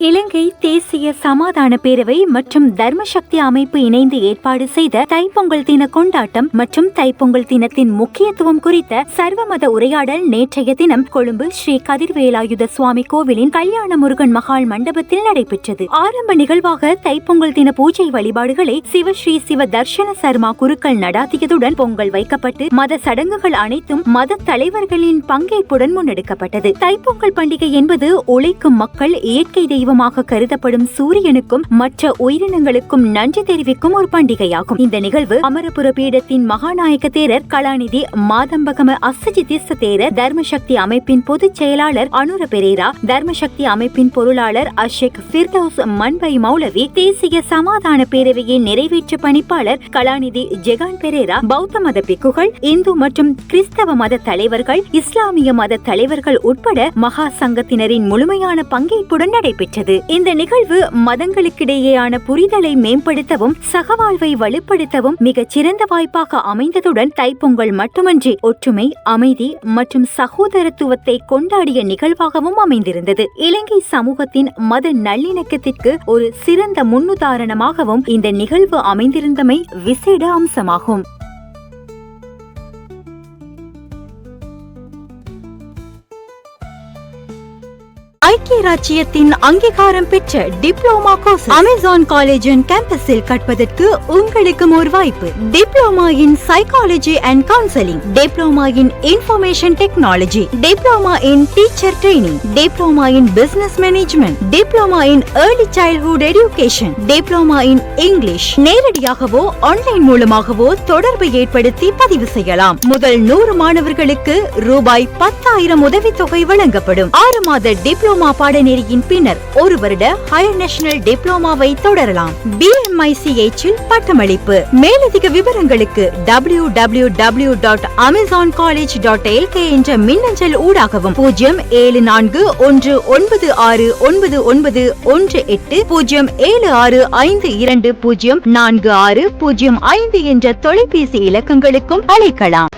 இலங்கை தேசிய சமாதான பேரவை மற்றும் தர்மசக்தி அமைப்பு இணைந்து ஏற்பாடு செய்த தைப்பொங்கல் தின கொண்டாட்டம் மற்றும் தைப்பொங்கல் தினத்தின் முக்கியத்துவம் குறித்த சர்வமத உரையாடல் நேற்றைய தினம் கொழும்பு ஸ்ரீ கதிர்வேலாயுத சுவாமி கோவிலின் கல்யாண முருகன் மகால் மண்டபத்தில் நடைபெற்றது. ஆரம்ப நிகழ்வாக தைப்பொங்கல் தின பூஜை வழிபாடுகளை சிவஸ்ரீ சிவ தர்ஷன சர்மா குருக்கள் நடாத்தியதுடன் பொங்கல் வைக்கப்பட்டு மத சடங்குகள் அனைத்தும் மத தலைவர்களின் பங்கேற்புடன் முன்னெடுக்கப்பட்டது. தைப்பொங்கல் பண்டிகை என்பது உழைக்கும் மக்கள் இயற்கை தெய்வமாக கருதப்படும் சூரியனுக்கும் மற்ற உயிரினங்களுக்கும் நன்றி தெரிவிக்கும் ஒரு பண்டிகையாகும். இந்த நிகழ்வு அமரபுர பீடத்தின் மகாநாயக தேரர் கலாநிதி மாதம்பகம அசஜிதிஸ்த தேரர், தர்மசக்தி அமைப்பின் பொதுச் செயலாளர் அனுர பெரேரா, தர்மசக்தி அமைப்பின் பொருளாளர் அஷேக் ஃபிர்தௌஸ் மன்பை மௌலவி, தேசிய சமாதான பேரவையின் நிறைவேற்று பணிப்பாளர் கலாநிதி ஜெகான் பெரேரா, பௌத்த மத பிக்குகள், இந்து மற்றும் கிறிஸ்தவ மத தலைவர்கள், இஸ்லாமிய மத தலைவர்கள் உட்பட மகா சங்கத்தினரின் முழுமையான பங்கேற்புடன் நடைபெற்றது. இந்த நிகழ்வு மதங்களுக்கிடையேயான புரிதலை மேம்படுத்தவும் சகவாழ்வை வலுப்படுத்தவும் மிகச் சிறந்த வாய்ப்பாக அமைந்ததுடன் தைப்பொங்கல் மட்டுமன்றி ஒற்றுமை, அமைதி மற்றும் சகோதரத்துவத்தை கொண்டாடிய நிகழ்வாகவும் அமைந்திருந்தது. இலங்கை சமூகத்தின் மத நல்லிணக்கத்திற்கு ஒரு சிறந்த முன்னுதாரணமாகவும் இந்த நிகழ்வு அமைந்திருந்தமை விசேட அம்சமாகும். ஐக்கிய ராச்சியத்தின் அங்கீகாரம் பெற்ற டிப்ளோமா கோர்ஸ் அமேசான் காலேஜ் கேம்பஸில் கற்பதற்கு உங்களுக்கும் ஒரு வாய்ப்பு. Diploma in psychology and counselling, diploma in information technology, diploma in teacher training, diploma in business management, diploma in early childhood education, diploma in English. நேரடியாகவோ ஆன்லைன் மூலமாகவோ தொடர்பை ஏற்படுத்தி பதிவு செய்யலாம். முதல் 100 மாணவர்களுக்கு ரூபாய் 10,000 உதவித்தொகை வழங்கப்படும். 6 மாத டிப்ளோமா பாடநெறியின் பின்னர் 1 வருட ஹையர் நேஷனல் டிப்ளோமாவை தொடரலாம். BMICH பட்டமளிப்பு. மேலதிக விவரங்களுக்கு www.amazoncollege.lk என்ற மின்னஞ்சல் ஊடாகவும் 079969918 07652046005 என்ற தொலைபேசி இலக்கங்களுக்கும் அழைக்கலாம்.